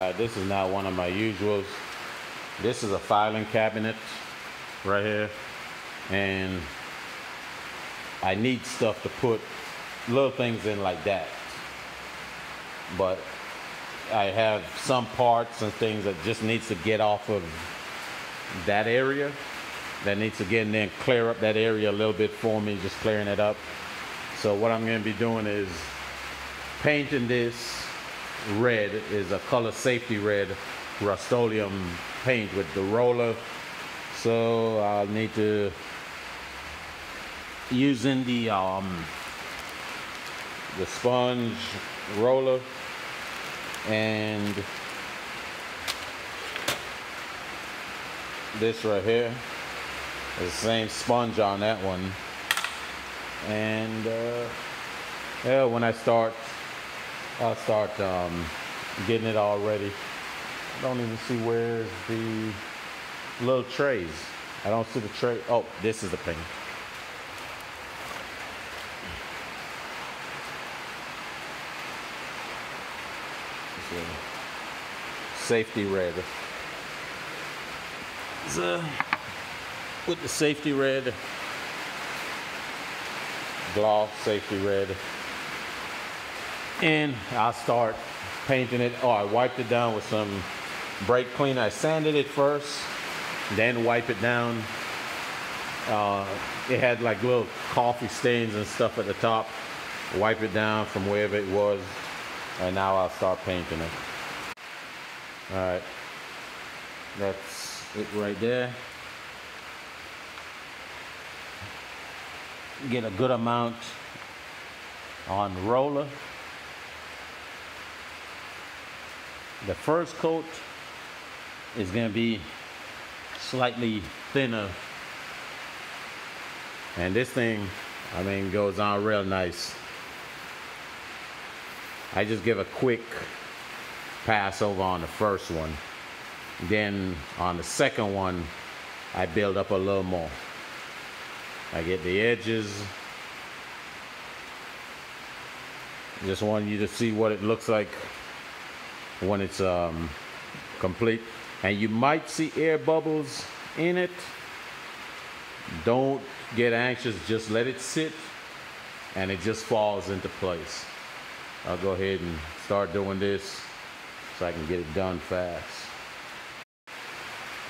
This is not one of my usuals. This is a filing cabinet right here, and I need stuff to put little things in like that, but I have some parts and things that just needs to get off of that area, that needs to get in there and clear up that area a little bit for me, just clearing it up. So what I'm going to be doing is painting this red. Is a color safety red Rust-Oleum paint with the roller. So I'll need to using the sponge roller and this right here is the same sponge on that one. And yeah, when I'll start getting it all ready. I don't even see where's the little trays. I don't see the tray. Oh, this is the paint. Safety red. So, with the safety red, gloss safety red, and I'll start painting it. Oh, I wiped it down with some brake cleaner. I sanded it first, then wipe it down. It had like little coffee stains and stuff at the top. Wipe it down from wherever it was, and now I'll start painting it. All right, that's it right there. Get a good amount on the roller. The first coat is going to be slightly thinner, and this thing, I mean, goes on real nice. I just give a quick pass over on the first one, then on the second one I build up a little more. I get the edges. Just want you to see what it looks like when it's complete. And you might see air bubbles in it. Don't get anxious, just let it sit and it just falls into place. I'll go ahead and start doing this so I can get it done fast.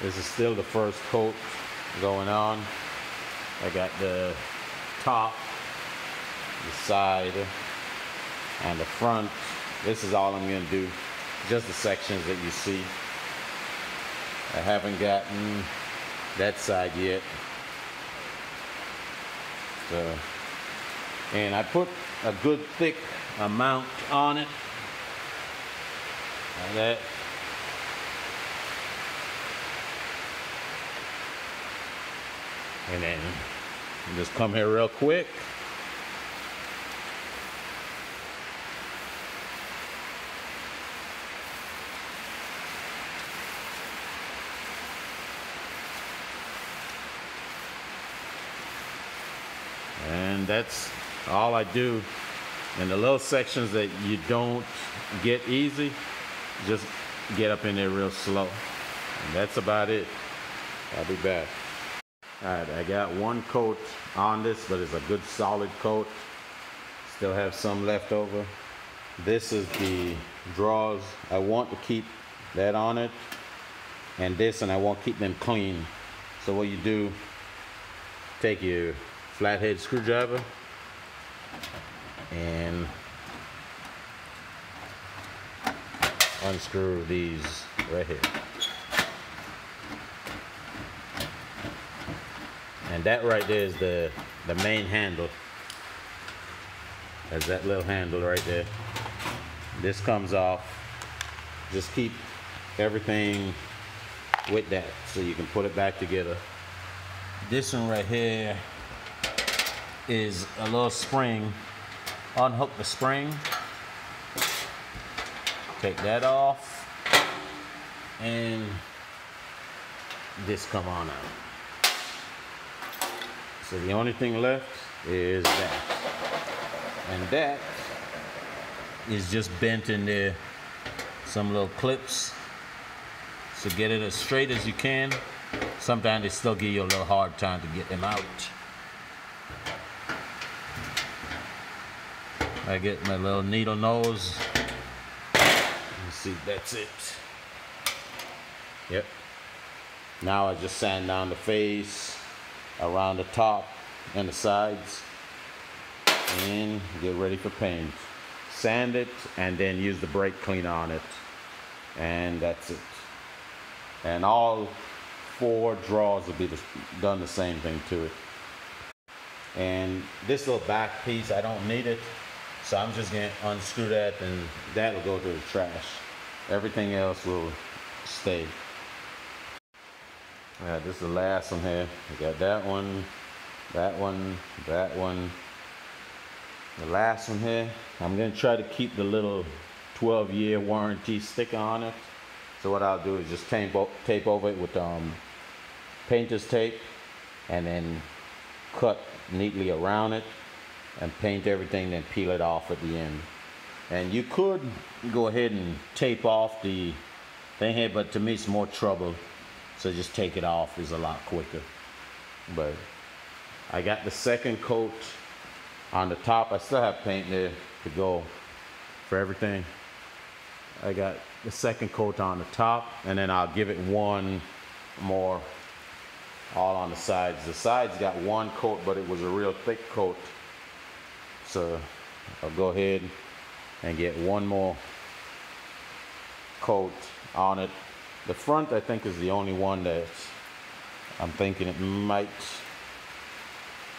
This is still the first coat going on. I got the top, the side, and the front. This is all I'm going to do, just the sections that you see. I haven't gotten that side yet. So, and I put a good thick amount on it, like that. And then just come here real quick. And that's all I do. In the little sections that you don't get easy, just get up in there real slow. And that's about it. I'll be back. All right, I got one coat on this, but it's a good solid coat. Still have some left over. This is the drawers. I want to keep that on it, and this, and I want to keep them clean. So what you do, take your flathead screwdriver and unscrew these right here. And that right there is the main handle. There's that little handle right there. This comes off. Just keep everything with that so you can put it back together. This one right here is a little spring. Unhook the spring. Take that off. And this come on out. So the only thing left is that. And that is just bent in there some little clips to get it as straight as you can. Sometimes they still give you a little hard time to get them out. I get my little needle nose. You see, that's it. Yep. Now I just sand down the face, around the top and the sides, and get ready for paint. Sand it and then use the brake cleaner on it, and that's it. And all 4 drawers will be done the same thing to it. And this little back piece, I don't need it, so I'm just gonna unscrew that, and that'll go to the trash. Everything else will stay. Alright, this is the last one here. We got that one, that one, that one. The last one here, I'm gonna try to keep the little 12-year warranty sticker on it. So what I'll do is just tape over it with painter's tape, and then cut neatly around it and paint everything, then peel it off at the end. And you could go ahead and tape off the thing here, but to me it's more trouble, so just take it off is a lot quicker. But I got the second coat on the top. I still have paint there to go for everything. I got the second coat on the top, and then I'll give it one more all on the sides. The sides got one coat, but it was a real thick coat, so I'll go ahead and get one more coat on it. The front, I think, is the only one that I'm thinking it might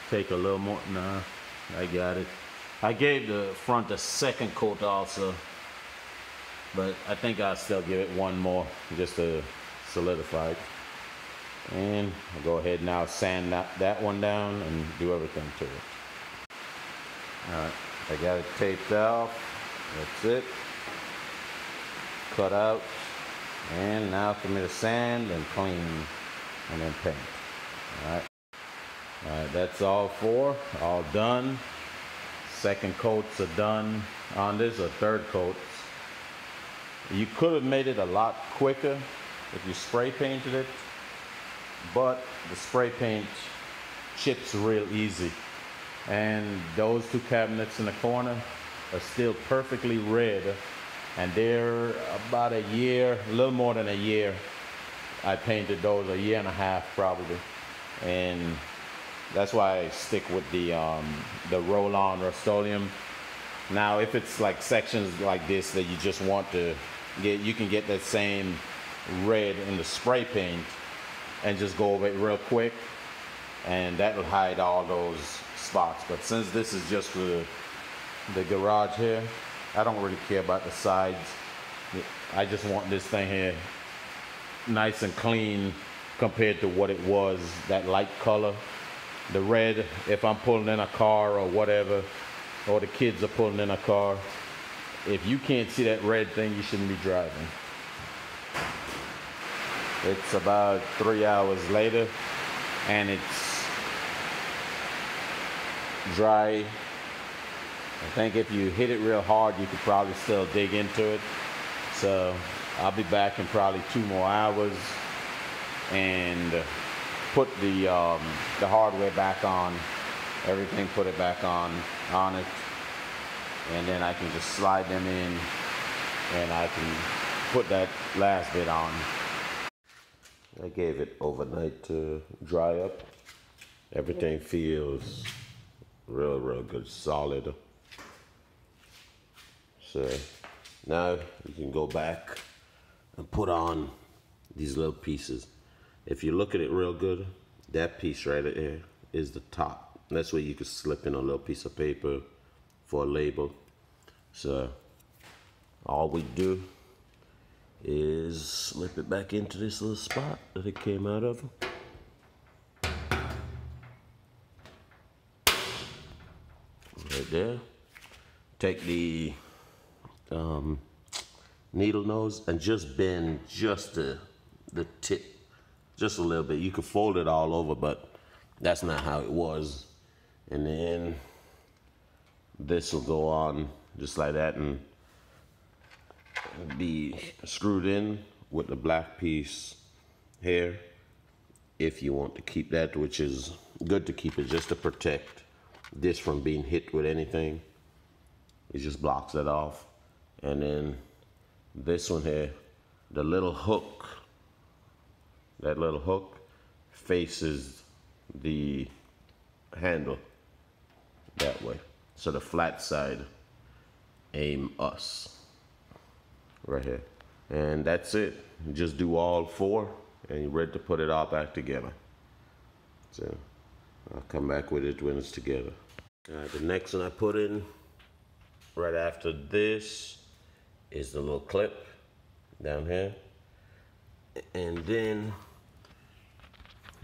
take a little more. Nah, I got it. I gave the front a second coat also, but I think I'll still give it one more just to solidify it. And I'll go ahead now, sand that one down and do everything to it. Alright, I got it taped off. That's it. Cut out. And now for me to sand and clean and then paint. Alright. Alright, that's all 4. All done. Second coats are done on this, or third coats. You could have made it a lot quicker if you spray painted it, but the spray paint chips real easy. And those 2 cabinets in the corner are still perfectly red, and they're about a year, a little more than a year. I painted those, a year and a half probably, and that's why I stick with the roll-on Rust-Oleum. Now, if it's like sections like this that you just want to get, you can get that same red in the spray paint and just go over it real quick, and that will hide all those spots. But since this is just for the garage here, I don't really care about the sides. I just want this thing here nice and clean compared to what it was, that light color. The red, if I'm pulling in a car or whatever, or the kids are pulling in a car, if you can't see that red thing, you shouldn't be driving. It's about 3 hours later, and it's dry. I think if you hit it real hard, you could probably still dig into it. So I'll be back in probably 2 more hours and put the hardware back on, everything, put it back on it, and then I can just slide them in, and I can put that last bit on. I gave it overnight to dry up. Everything feels real good, solid. So now you can go back and put on these little pieces. If you look at it real good, that piece right there is the top. That's where you can slip in a little piece of paper for a label. So all we do is slip it back into this little spot that it came out of. Right there. Take the needle nose and just bend just the tip, just a little bit. You could fold it all over, but that's not how it was. And then this will go on just like that, and be screwed in with the black piece here if you want to keep that, which is good to keep it just to protect this from being hit with anything. It just blocks that off. And then this one here, the little hook, that little hook faces the handle that way. So the flat side aim us right here. And that's it. You just do all four and you're ready to put it all back together. So I'll come back with it when it's together. All right, the next one I put in right after this is the little clip down here. And then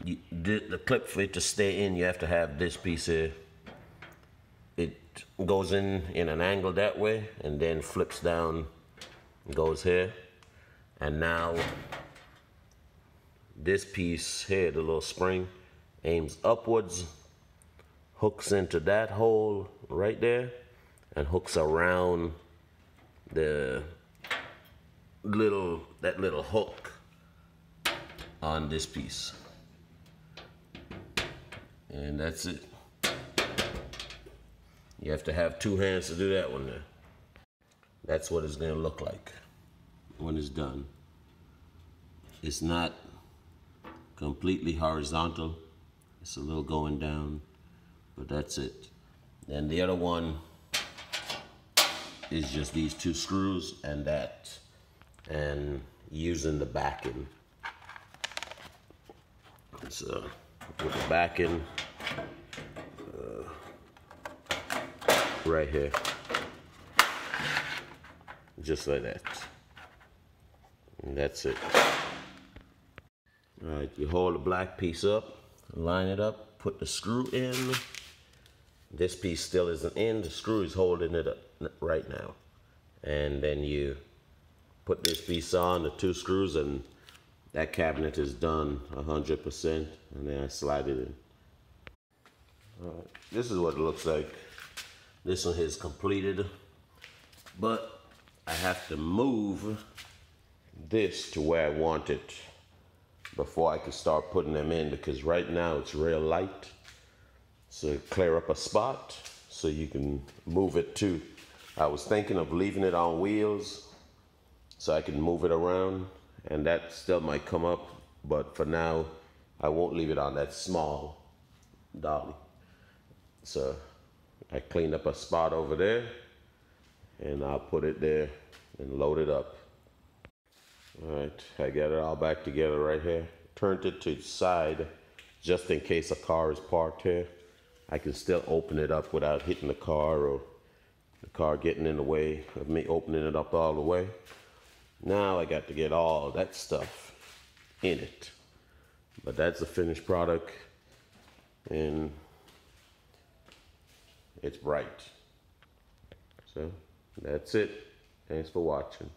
the clip for it to stay in, you have to have this piece here. It goes in an angle that way and then flips down, goes here. And now this piece here, the little spring, aims upwards, hooks into that hole right there, and hooks around the that little hook on this piece. And that's it. You have to have two hands to do that one there. That's what it's gonna look like when it's done. It's not completely horizontal. It's a little going down, but that's it. And the other one is just these two screws and that, and using the backing. So with the backing right here, just like that. And that's it. All right, you hold the black piece up, line it up, put the screw in. This piece still isn't in, the screw is holding it up right now. And then you put this piece on, the two screws, and that cabinet is done 100%, and then I slide it in. All right, this is what it looks like. This one is completed, but I have to move this to where I want it before I can start putting them in, because right now it's real light. So clear up a spot so you can move it to. I was thinking of leaving it on wheels so I can move it around, and that still might come up, but for now I won't leave it on that small dolly. So I cleaned up a spot over there and I'll put it there and load it up. All right, I got it all back together right here. Turned it to the side just in case a car is parked here. I can still open it up without hitting the car or the car getting in the way of me opening it up all the way. Now I got to get all that stuff in it. But that's the finished product, and it's bright. So that's it. Thanks for watching.